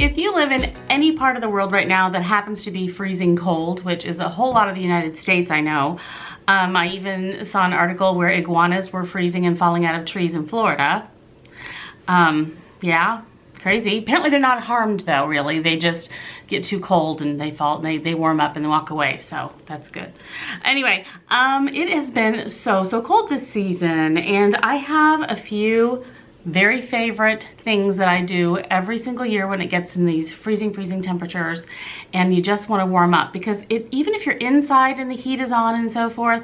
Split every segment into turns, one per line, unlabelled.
If you live in any part of the world right now that happens to be freezing cold, which is a whole lot of the United States, I know. I even saw an article where iguanas were freezing and falling out of trees in Florida. Yeah, crazy. Apparently they're not harmed though, really. They just get too cold and they fall, they warm up and walk away, so that's good. Anyway, it has been so cold this season, and I have a few very favorite things that I do every single year when it gets in these freezing temperatures and you just want to warm up, because even if you're inside and the heat is on and so forth,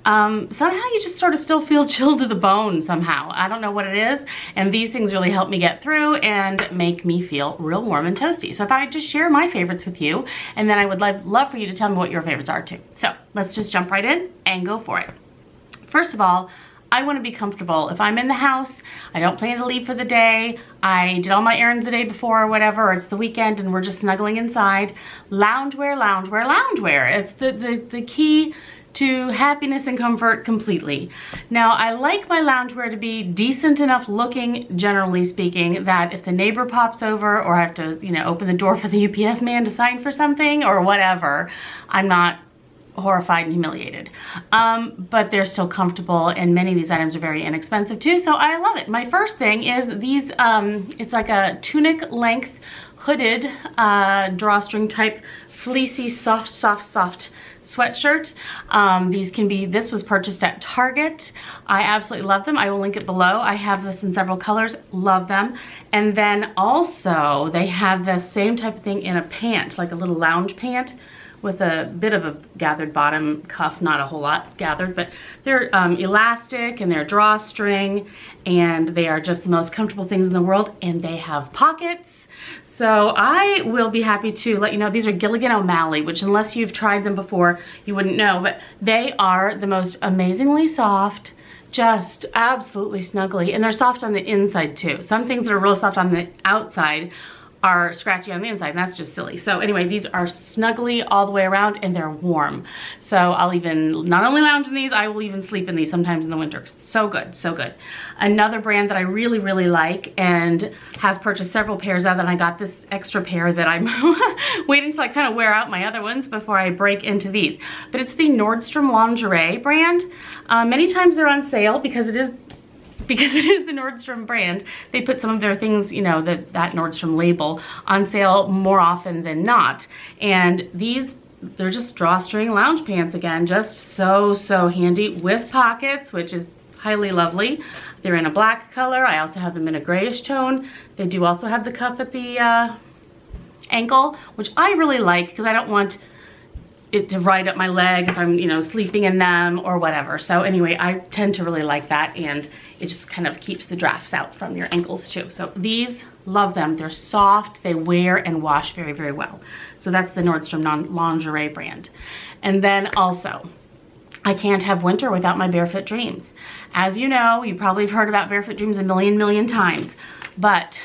somehow you just sort of still feel chilled to the bone somehow. I don't know what it is, and these things really help me get through and make me feel real warm and toasty. So I thought I'd just share my favorites with you, and then I would love for you to tell me what your favorites are too. So let's just jump right in and go for it. First of all, I want to be comfortable. If I'm in the house, I don't plan to leave for the day, I did all my errands the day before or whatever, or it's the weekend and we're just snuggling inside, loungewear, loungewear, loungewear. It's the key to happiness and comfort completely. Now, I like my loungewear to be decent enough looking, generally speaking, that if the neighbor pops over or I have to, you know, open the door for the UPS man to sign for something or whatever, I'm not horrified and humiliated. But they're still comfortable, and many of these items are very inexpensive too, so I love it. My first thing is these, it's like a tunic length hooded drawstring type fleecy soft sweatshirt. This was purchased at Target. I absolutely love them. I will link it below. I have this in several colors, love them. And then also they have the same type of thing in a pant, like a little lounge pant with a bit of a gathered bottom cuff, not a whole lot gathered, but they're elastic and they're drawstring, and they are just the most comfortable things in the world, and they have pockets. So I will be happy to let you know, these are Gilligan O'Malley, which unless you've tried them before, you wouldn't know, but they are the most amazingly soft, just absolutely snuggly, and they're soft on the inside too. Some things that are real soft on the outside are scratchy on the inside, and that's just silly. So anyway, these are snuggly all the way around, and they're warm. So I'll even not only lounge in these, I will even sleep in these sometimes in the winter. So good, so good. Another brand that I really like and have purchased several pairs of, and I got this extra pair that I'm waiting until I kind of wear out my other ones before I break into these. But it's the Nordstrom lingerie brand. Many times they're on sale because it is the Nordstrom brand. They put some of their things, you know, that Nordstrom label on sale more often than not. And these, they're just drawstring lounge pants again, just so handy with pockets, which is highly lovely. They're in a black color. I also have them in a grayish tone. They do also have the cuff at the ankle, which I really like because I don't want it to ride up my leg if I'm, you know, sleeping in them or whatever. So anyway, I tend to really like that, and it just kind of keeps the drafts out from your ankles too. So these, love them. They're soft, they wear and wash very well. So that's the Nordstrom lingerie brand. And then also, I can't have winter without my Barefoot Dreams. As you know, you probably have heard about Barefoot Dreams a million times, but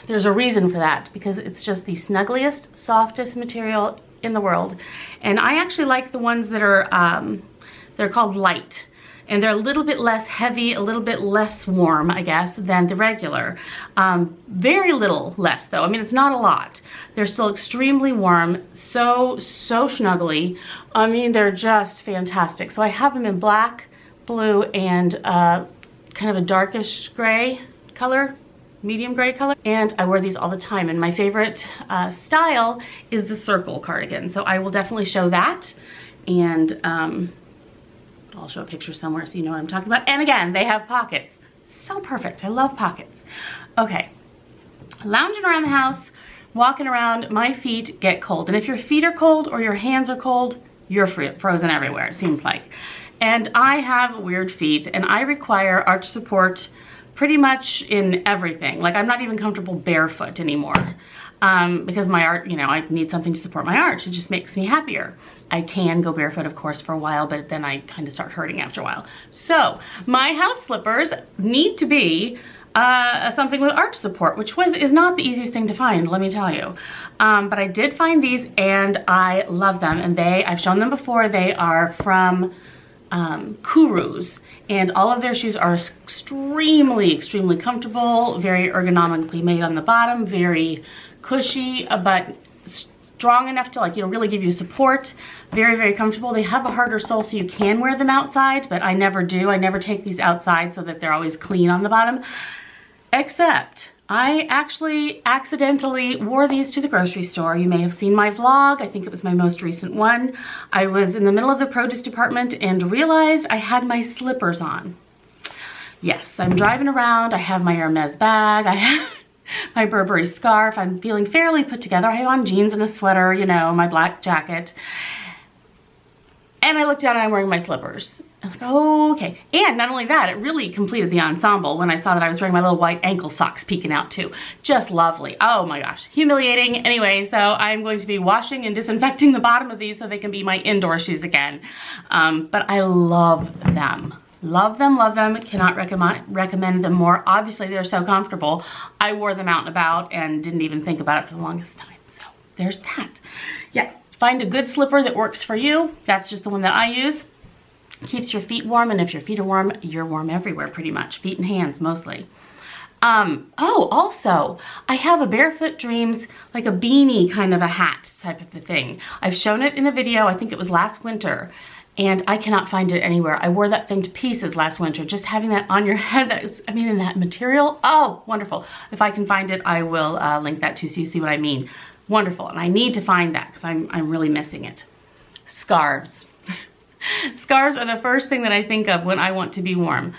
there's a reason for that, because it's just the snuggliest, softest material in the world. And I actually like the ones that are, they're called light. And they're a little bit less heavy, a little bit less warm, I guess, than the regular. Very little less though. I mean, it's not a lot. They're still extremely warm, so snuggly. I mean, they're just fantastic. So I have them in black, blue, and kind of a darkish gray color, medium gray color, and I wear these all the time. And my favorite style is the circle cardigan, so I will definitely show that, and I'll show a picture somewhere so you know what I'm talking about. And again, they have pockets, so perfect. I love pockets. Okay, lounging around the house, walking around, my feet get cold, and if your feet are cold or your hands are cold, you're frozen everywhere, it seems like. And I have weird feet, and I require arch support pretty much in everything. Like, I'm not even comfortable barefoot anymore because my arch, you know, I need something to support my arch. It just makes me happier. I can go barefoot, of course, for a while, but then I kind of start hurting after a while. So my house slippers need to be something with arch support, which is not the easiest thing to find, let me tell you. But I did find these, and I love them. And I've shown them before. They are from Kurus, and all of their shoes are extremely, extremely comfortable, very ergonomically made on the bottom, very cushy, but strong enough to, like, you know, really give you support. Very, very comfortable. They have a harder sole, so you can wear them outside, but I never do. I never take these outside so that they're always clean on the bottom, except I actually accidentally wore these to the grocery store. You may have seen my vlog. I think it was my most recent one. I was in the middle of the produce department and realized I had my slippers on. Yes, I'm driving around. I have my Hermes bag. I have my Burberry scarf. I'm feeling fairly put together. I have on jeans and a sweater, you know, my black jacket. And I look down and I'm wearing my slippers. I'm like, oh, okay. And not only that, it really completed the ensemble when I saw that I was wearing my little white ankle socks peeking out too. Just lovely. Oh my gosh, humiliating. Anyway, so I'm going to be washing and disinfecting the bottom of these so they can be my indoor shoes again. But I love them. Love them, love them. Cannot recommend them more. Obviously, they're so comfortable. I wore them out and about and didn't even think about it for the longest time. So there's that. Yeah, find a good slipper that works for you. That's just the one that I use. Keeps your feet warm, and if your feet are warm, you're warm everywhere pretty much. Feet and hands mostly. Oh, also, I have a Barefoot Dreams, like a beanie kind of a hat type of a thing. I've shown it in a video, I think it was last winter, and I cannot find it anywhere. I wore that thing to pieces last winter. Just having that on your head, that is, I mean, in that material, oh, wonderful. If I can find it, I will link that too so you see what I mean. Wonderful, and I need to find that because I'm really missing it. Scarves. Scarves are the first thing that I think of when I want to be warm.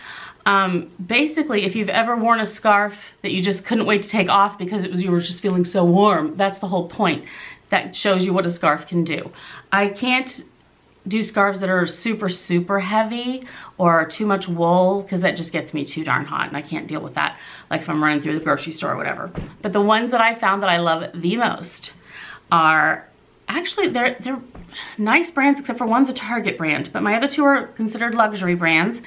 Basically, if you've ever worn a scarf that you just couldn't wait to take off because you were just feeling so warm, that's the whole point. That shows you what a scarf can do. I can't do scarves that are super, super heavy or too much wool because that just gets me too darn hot and I can't deal with that, like if I'm running through the grocery store or whatever. But the ones that I found that I love the most are, actually, they're nice brands, except for one's a Target brand, but my other two are considered luxury brands.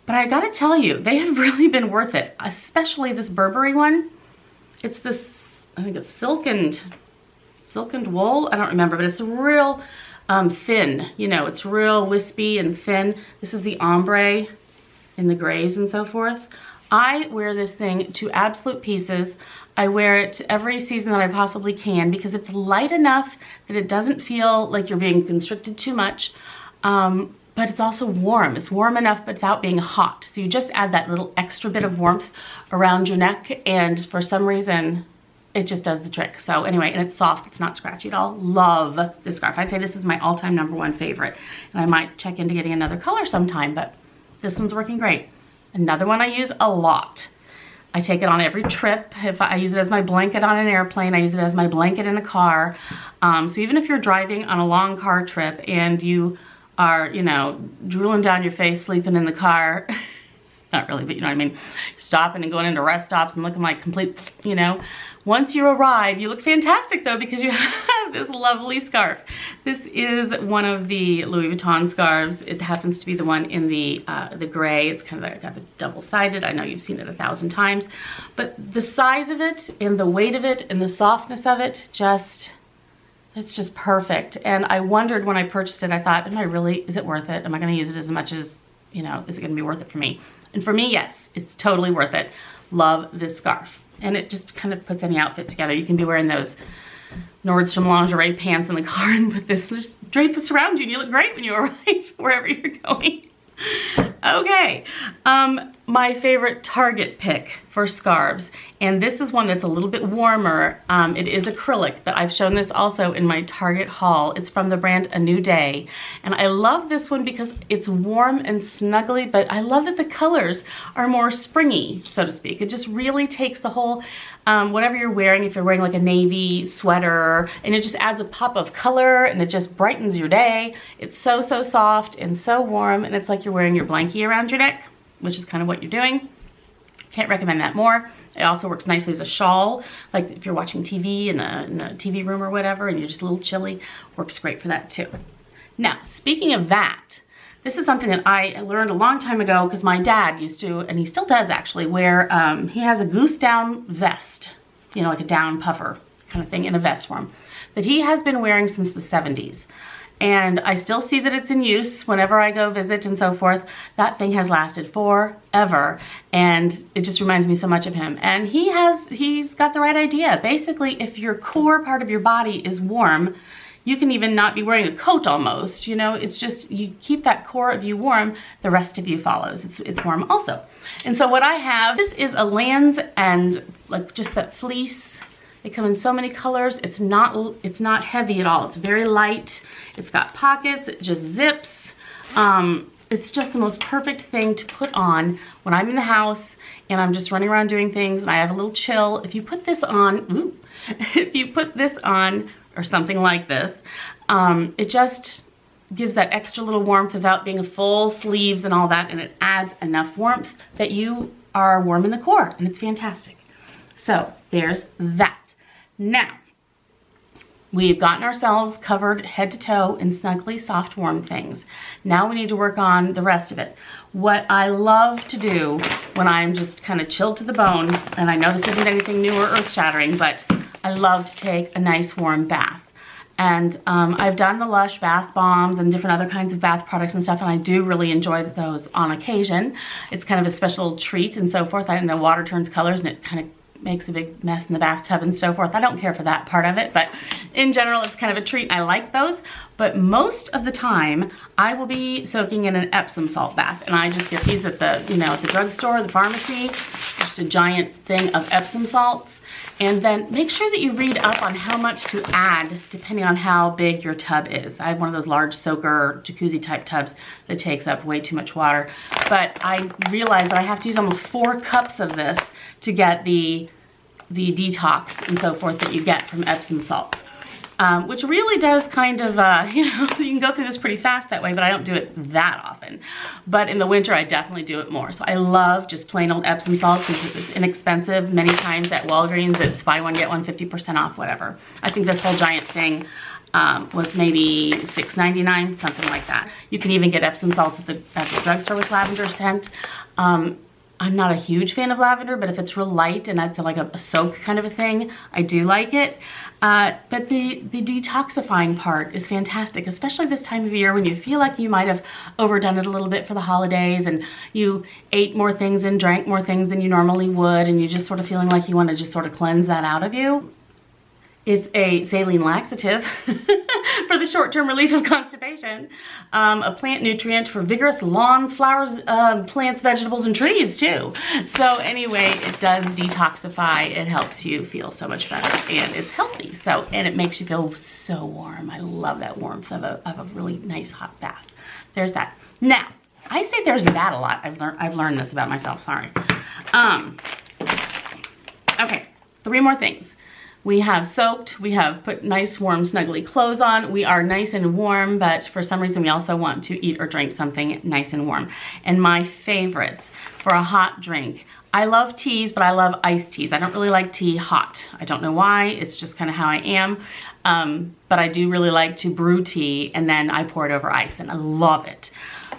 But I gotta tell you, they have really been worth it, especially this Burberry one. It's this, I think it's silkened wool, I don't remember, but it's real thin, you know, it's real wispy and thin. This is the ombre in the grays and so forth. I wear this thing to absolute pieces. I wear it every season that I possibly can because it's light enough that it doesn't feel like you're being constricted too much, but it's also warm. It's warm enough but without being hot. So you just add that little extra bit of warmth around your neck, and for some reason, it just does the trick. So anyway, and it's soft, it's not scratchy at all. Love this scarf. I'd say this is my all-time #1 favorite. And I might check into getting another color sometime, but this one's working great. Another one I use a lot. I take it on every trip. If I use it as my blanket on an airplane, I use it as my blanket in a car. So even if you're driving on a long car trip and you are, you know, drooling down your face, sleeping in the car, not really, but you know what I mean, stopping and going into rest stops and looking like complete, you know. Once you arrive, you look fantastic though because you have this lovely scarf. This is one of the Louis Vuitton scarves. It happens to be the one in the gray. It's kind of like got the double-sided. I know you've seen it 1,000 times, but the size of it and the weight of it and the softness of it, it's just perfect. And I wondered when I purchased it, I thought, is it worth it? Am I gonna use it as much as, you know, is it gonna be worth it for me? And for me, yes, it's totally worth it. Love this scarf. And it just kind of puts any outfit together. You can be wearing those Nordstrom lingerie pants in the car and put this, just drape this around you and you look great when you arrive wherever you're going. Okay, my favorite Target pick for scarves, and this is one that's a little bit warmer. It is acrylic, but I've shown this also in my Target haul. It's from the brand A New Day, and I love this one because it's warm and snuggly, but I love that the colors are more springy, so to speak. It just really takes the whole, whatever you're wearing, if you're wearing like a navy sweater, and it just adds a pop of color, and it just brightens your day. It's so, so soft and so warm, and it's like you're wearing your blankie around your neck, which is kind of what you're doing. Can't recommend that more. It also works nicely as a shawl, like if you're watching TV in a TV room or whatever and you're just a little chilly, works great for that too. Now, speaking of that, this is something that I learned a long time ago because my dad used to, and he still does actually, wear, he has a goose down vest, you know, like a down puffer kind of thing in a vest form, that he has been wearing since the 70s. and I still see that it's in use whenever I go visit and so forth. That thing has lasted forever, and it just reminds me so much of him. And he's got the right idea. Basically, if your core part of your body is warm, you can even not be wearing a coat almost, you know, it's just, you keep that core of you warm, the rest of you follows. It's warm also. And so what I have, this is a Lands and like just that fleece. They come in so many colors. It's not heavy at all. It's very light. It's got pockets, it just zips. It's just the most perfect thing to put on when I'm in the house and I'm just running around doing things and I have a little chill. If you put this on, if you put this on, or something like this, it just gives that extra little warmth without being a full sleeves and all that, and it adds enough warmth that you are warm in the core, and it's fantastic. So there's that. Now, we've gotten ourselves covered head to toe in snuggly, soft, warm things. Now we need to work on the rest of it. What I love to do when I'm just kind of chilled to the bone, and I know this isn't anything new or earth-shattering, but I love to take a nice warm bath. And I've done the Lush bath bombs and different other kinds of bath products and stuff, and I do really enjoy those on occasion. It's kind of a special treat and so forth, and the water turns colors and it kind of makes a big mess in the bathtub and so forth. I don't care for that part of it, but in general, it's kind of a treat. I like those, but most of the time, I will be soaking in an Epsom salt bath, and I just get these at the, you know, at the drugstore, the pharmacy, just a giant thing of Epsom salts, and then make sure that you read up on how much to add depending on how big your tub is. I have one of those large soaker jacuzzi type tubs that takes up way too much water, but I realize that I have to use almost 4 cups of this to get the detox and so forth that you get from Epsom salts, which really does kind of, you know, you can go through this pretty fast that way, but I don't do it that often. But in the winter, I definitely do it more. So I love just plain old Epsom salts. It's inexpensive. Many times at Walgreens, it's buy one, get one, 50% off, whatever. I think this whole giant thing was maybe $6.99, something like that. You can even get Epsom salts at the drugstore with lavender scent. I'm not a huge fan of lavender, but if it's real light and it's like a soak kind of a thing, I do like it. But the detoxifying part is fantastic, especially this time of year when you feel like you might have overdone it a little bit for the holidays and you ate more things and drank more things than you normally would, and you're just sort of feeling like you want to just sort of cleanse that out of you. It's a saline laxative for the short-term relief of constipation. A plant nutrient for vigorous lawns, flowers, plants, vegetables, and trees too. So anyway, it does detoxify. It helps you feel so much better, and it's healthy. So, and it makes you feel so warm. I love that warmth of a really nice hot bath. There's that. Now, I say there's that a lot. I've learned this about myself. Sorry. Okay, 3 more things. We have soaked, we have put nice, warm, snuggly clothes on. We are nice and warm, but for some reason we also want to eat or drink something nice and warm. And my favorites for a hot drink, I love teas, but I love iced teas. I don't really like tea hot. I don't know why, it's just kind of how I am. But I do really like to brew tea and then I pour it over ice and I love it.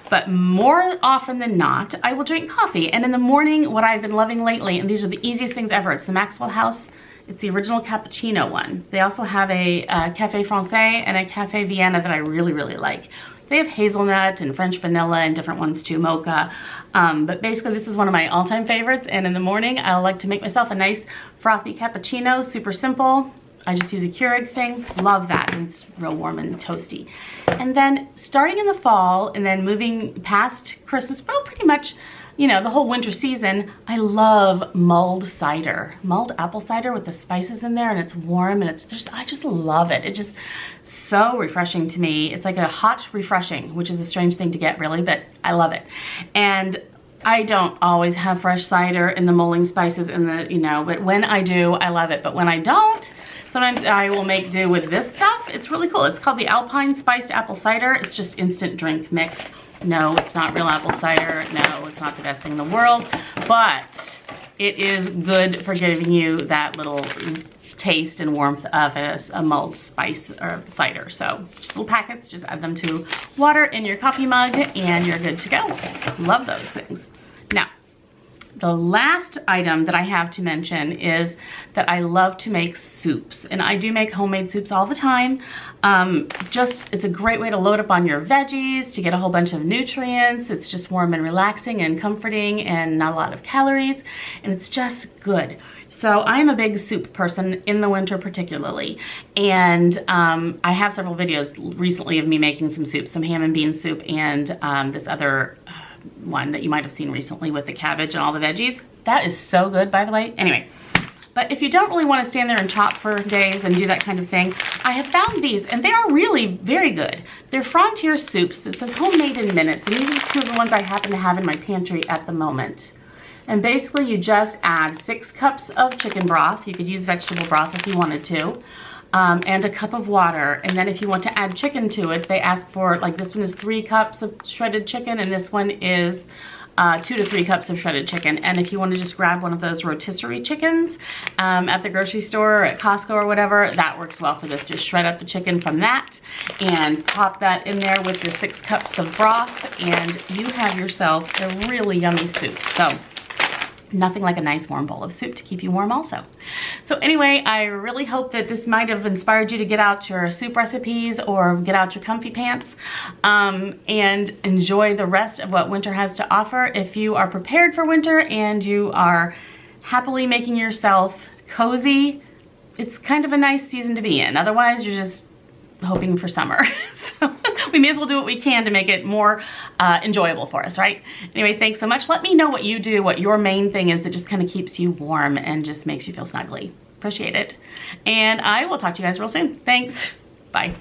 But more often than not, I will drink coffee. And in the morning, what I've been loving lately, and these are the easiest things ever, it's the Maxwell House. It's the original cappuccino one. They also have a Café Francais and a Café Vienna that I really, really like. They have hazelnut and French vanilla and different ones too, mocha. But basically this is one of my all-time favorites, and in the morning I like to make myself a nice frothy cappuccino, super simple. I just use a Keurig thing, love that, and it's real warm and toasty. And then starting in the fall and then moving past Christmas, well, pretty much, you know, the whole winter season, I love mulled cider. Mulled apple cider with the spices in there, and it's warm, and I just love it. It's just so refreshing to me. It's like a hot refreshing, which is a strange thing to get really, but I love it. And I don't always have fresh cider and the mulling spices and the, you know, but when I do, I love it. But when I don't, sometimes I will make do with this stuff. It's really cool. It's called the Alpine Spiced Apple Cider. It's just instant drink mix. No, it's not real apple cider. No, it's not the best thing in the world, but it is good for giving you that little taste and warmth of a mulled spice or cider. So just little packets, just add them to water in your coffee mug and you're good to go. Love those things. Now, The last item that I have to mention is that I love to make soups, and I do make homemade soups all the time. It's a great way to load up on your veggies, to get a whole bunch of nutrients. It's just warm and relaxing and comforting and not a lot of calories, and it's just good. So I'm a big soup person in the winter particularly, and I have several videos recently of me making some soups, some ham and bean soup and this other one that you might have seen recently with the cabbage and all the veggies. That is so good, by the way. Anyway, but if you don't really want to stand there and chop for days and do that kind of thing, I have found these, and they are really very good. They're Frontier soups. It says homemade in minutes, and these are two of the ones I happen to have in my pantry at the moment. And basically you just add 6 cups of chicken broth. You could use vegetable broth if you wanted to. And a cup of water. And then if you want to add chicken to it, they ask for, like this one is 3 cups of shredded chicken, and this one is 2 to 3 cups of shredded chicken. And if you want to just grab one of those rotisserie chickens at the grocery store or at Costco or whatever, that works well for this. Just shred up the chicken from that and pop that in there with your 6 cups of broth, and you have yourself a really yummy soup. So nothing like a nice warm bowl of soup to keep you warm also. So anyway, I really hope that this might have inspired you to get out your soup recipes or get out your comfy pants and enjoy the rest of what winter has to offer. If you are prepared for winter and you are happily making yourself cozy, it's kind of a nice season to be in. Otherwise, you're just hoping for summer. So we may as well do what we can to make it more enjoyable for us, right? Anyway, thanks so much. Let me know what you do, what your main thing is that just kind of keeps you warm and just makes you feel snuggly. Appreciate it. And I will talk to you guys real soon. Thanks. Bye.